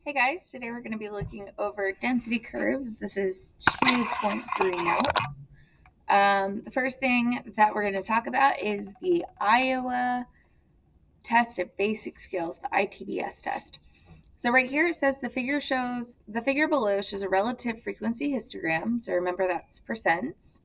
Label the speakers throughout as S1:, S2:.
S1: Hey guys, today we're going to be looking over density curves. This is 2.3 notes. The first thing that we're going to talk about is the Iowa Test of Basic Skills, the ITBS test. So right here it says the figure below shows a relative frequency histogram. So remember that's percents.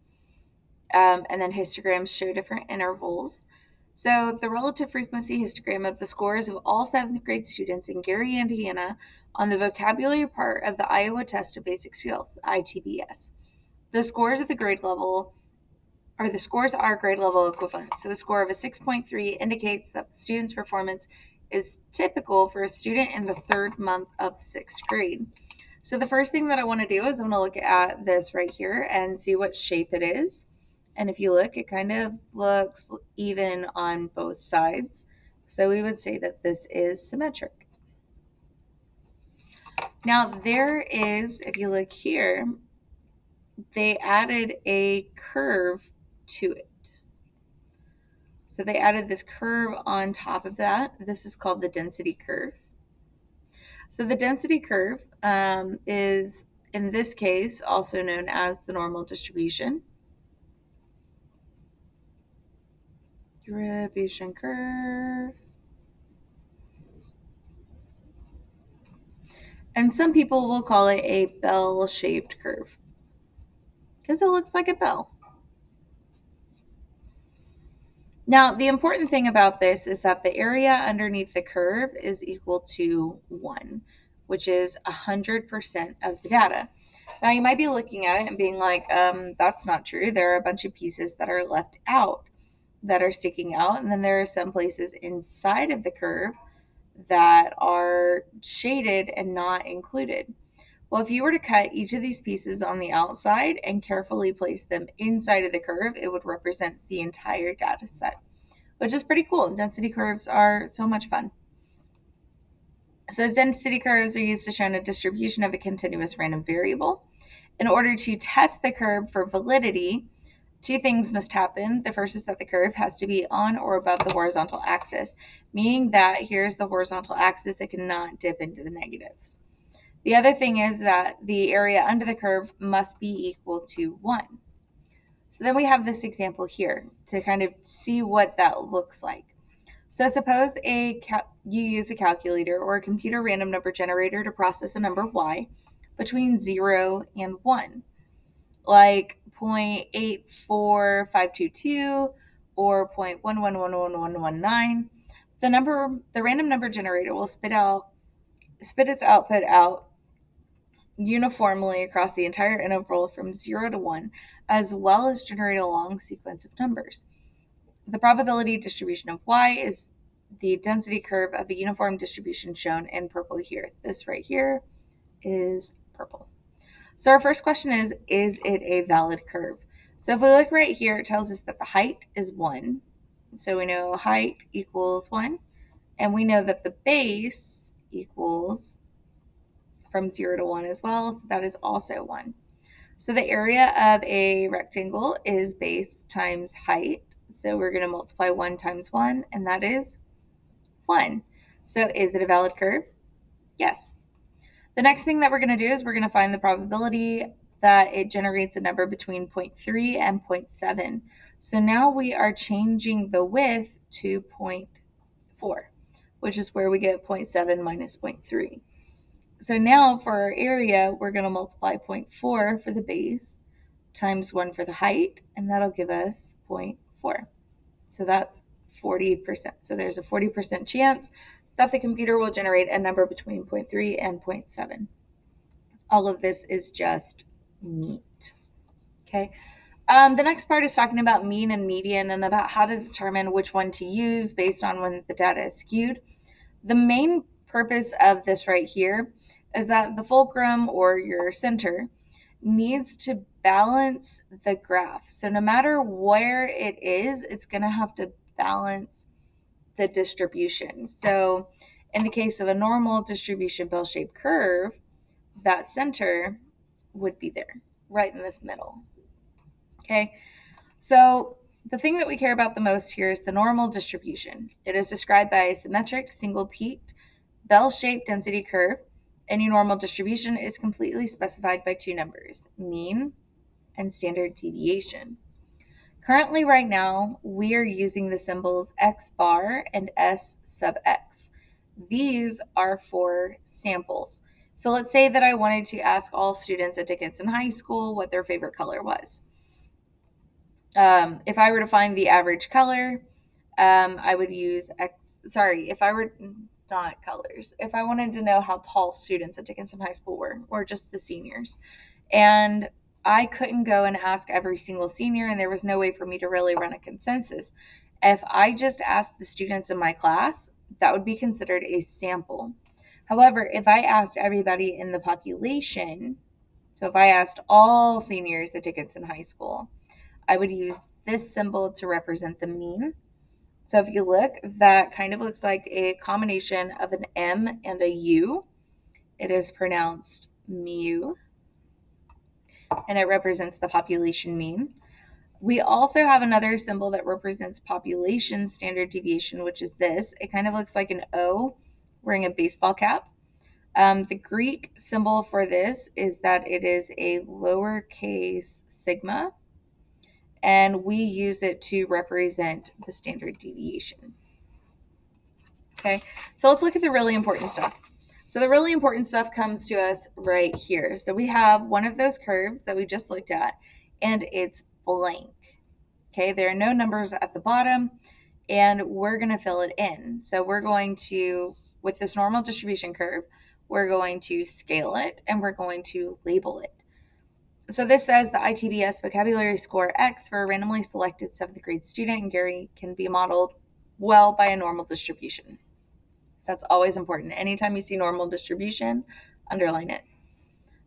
S1: And then histograms show different intervals. So the relative frequency histogram of the scores of all seventh grade students in Gary, Indiana on the vocabulary part of the Iowa Test of Basic Skills, ITBS. The scores at the grade level the scores are grade level equivalent. So a score of a 6.3 indicates that the student's performance is typical for a student in the third month of sixth grade. So the first thing that I want to do is I'm going to look at this right here and see what shape it is. And if you look, it kind of looks even on both sides. So we would say that this is symmetric. Now there is, if you look here, they added a curve to it. So they added this curve on top of that. This is called the density curve. So the density curve is, in this case, also known as the normal distribution. Distribution curve. And some people will call it a bell-shaped curve because it looks like a bell. Now, the important thing about this is that the area underneath the curve is equal to 1, which is 100% of the data. Now, you might be looking at it and being like, that's not true. There are a bunch of pieces that are left out, that are sticking out. And then there are some places inside of the curve that are shaded and not included. Well, if you were to cut each of these pieces on the outside and carefully place them inside of the curve, it would represent the entire data set, which is pretty cool. Density curves are so much fun. So density curves are used to show a distribution of a continuous random variable. In order to test the curve for validity, two things must happen. The first is that the curve has to be on or above the horizontal axis, meaning that here's the horizontal axis, it cannot dip into the negatives. The other thing is that the area under the curve must be equal to 1. So then we have this example here to kind of see what that looks like. So suppose you use a calculator or a computer random number generator to process a number y between 0 and 1, like 0.84522 or 0.1111119. The random number generator will spit its output out uniformly across the entire interval from 0 to 1, as well as generate a long sequence of numbers. The probability distribution of y is the density curve of a uniform distribution shown in purple here. This right here is purple. So our first question is it a valid curve? So if we look right here, it tells us that the height is 1. So we know height equals 1. And we know that the base equals from 0 to 1 as well. So that is also 1. So the area of a rectangle is base times height. So we're going to multiply 1 times 1, and that is 1. So is it a valid curve? Yes. The next thing that we're going to do is we're going to find the probability that it generates a number between 0.3 and 0.7. So now we are changing the width to 0.4, which is where we get 0.7 minus 0.3. So now for our area, we're going to multiply 0.4 for the base times 1 for the height, and that'll give us 0.4. So that's 40%. So there's a 40% chance that the computer will generate a number between 0.3 and 0.7. All of this is just neat. Okay. The next part is talking about mean and median and about how to determine which one to use based on when the data is skewed. The main purpose of this right here is that the fulcrum or your center needs to balance the graph. So no matter where it is, it's going to have to balance the distribution. So in the case of a normal distribution bell-shaped curve, that center would be there, right in this middle. Okay, so the thing that we care about the most here is the normal distribution. It is described by a symmetric, single-peaked, bell-shaped density curve Any normal distribution is completely specified by two numbers, mean and standard deviation. Currently, right now, we are using the symbols x bar and s sub x. These are for samples. So let's say that I wanted to ask all students at Dickinson High School what their favorite color was. If I were to find the average color, I would use if I were not colors, if I wanted to know how tall students at Dickinson High School were, or just the seniors, and I couldn't go and ask every single senior, and there was no way for me to really run a consensus. If I just asked the students in my class, that would be considered a sample. However, if I asked everybody in the population, so if I asked all seniors at Dickinson High School, I would use this symbol to represent the mean. So if you look, that kind of looks like a combination of an M and a U. It is pronounced mu, and it represents the population mean. We also have another symbol that represents population standard deviation, which is this. It kind of looks like an O wearing a baseball cap. The Greek symbol for this is that it is a lowercase sigma, and we use it to represent the standard deviation. Okay, so let's look at the really important stuff. So the really important stuff comes to us right here. So we have one of those curves that we just looked at, and it's blank. Okay, there are no numbers at the bottom, and we're going to fill it in. So we're going to, with this normal distribution curve, we're going to scale it, and we're going to label it. So this says the ITBS vocabulary score X for a randomly selected 7th grade student in Gary can be modeled well by a normal distribution. That's always important. Anytime you see normal distribution, underline it.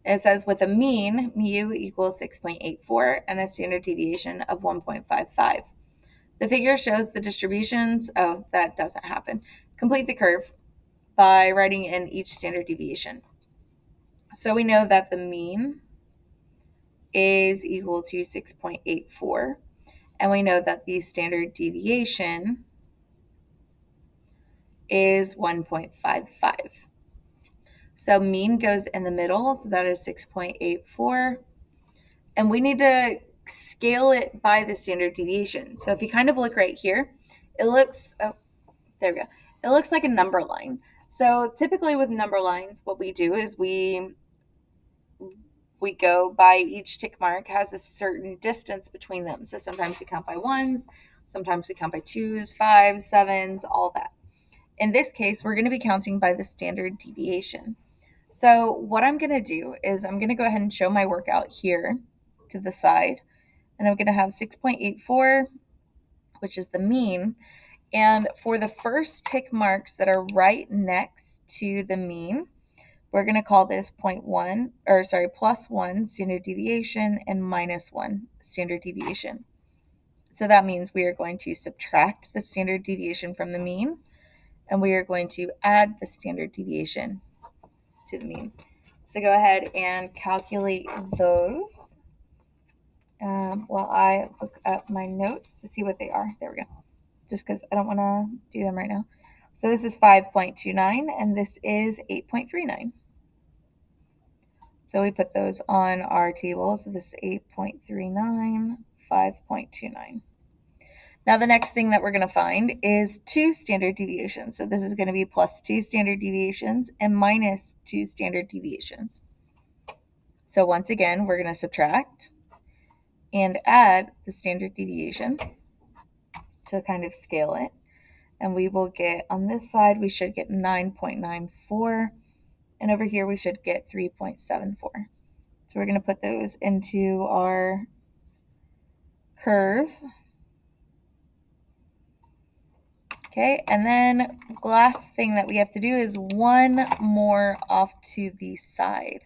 S1: It says with a mean, mu equals 6.84 and a standard deviation of 1.55. The figure shows the distributions. Oh, that doesn't happen. Complete the curve by writing in each standard deviation. So we know that the mean is equal to 6.84, and we know that the standard deviation is 1.55. So mean goes in the middle, so that is 6.84. And we need to scale it by the standard deviation. So if you kind of look right here, it looks, there we go. It looks like a number line. So typically with number lines, what we do is we go by each tick mark has a certain distance between them. So sometimes we count by ones, sometimes we count by twos, fives, sevens, all that. In this case, we're going to be counting by the standard deviation. So what I'm going to do is I'm going to go ahead and show my workout here to the side. And I'm going to have 6.84, which is the mean. And for the first tick marks that are right next to the mean, we're going to call this plus 1 standard deviation and minus 1 standard deviation. So that means we are going to subtract the standard deviation from the mean, and we are going to add the standard deviation to the mean. So go ahead and calculate those while I look up my notes to see what they are. There we go. Just because I don't want to do them right now. So this is 5.29 and this is 8.39. So we put those on our table. So this is 8.39, 5.29. Now the next thing that we're going to find is 2 standard deviations. So this is going to be plus 2 standard deviations and minus 2 standard deviations. So once again, we're going to subtract and add the standard deviation to kind of scale it. And we will get, on this side, we should get 9.94. And over here, we should get 3.74. So we're going to put those into our curve. Okay, and then the last thing that we have to do is one more off to the side.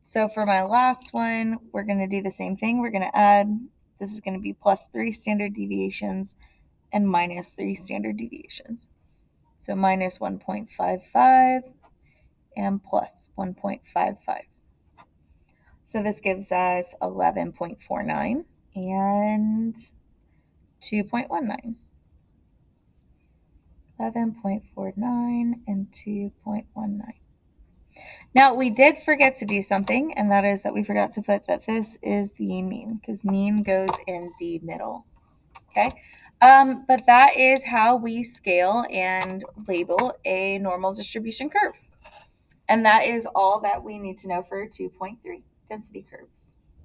S1: So for my last one, we're going to do the same thing. We're going to add, this is going to be plus 3 standard deviations and minus 3 standard deviations. So minus 1.55 and plus 1.55. So this gives us 11.49 and 2.19. 11.49 and 2.19. Now, we did forget to do something, and that is that we forgot to put that this is the mean, because mean goes in the middle. Okay, but that is how we scale and label a normal distribution curve. And that is all that we need to know for 2.3 density curves.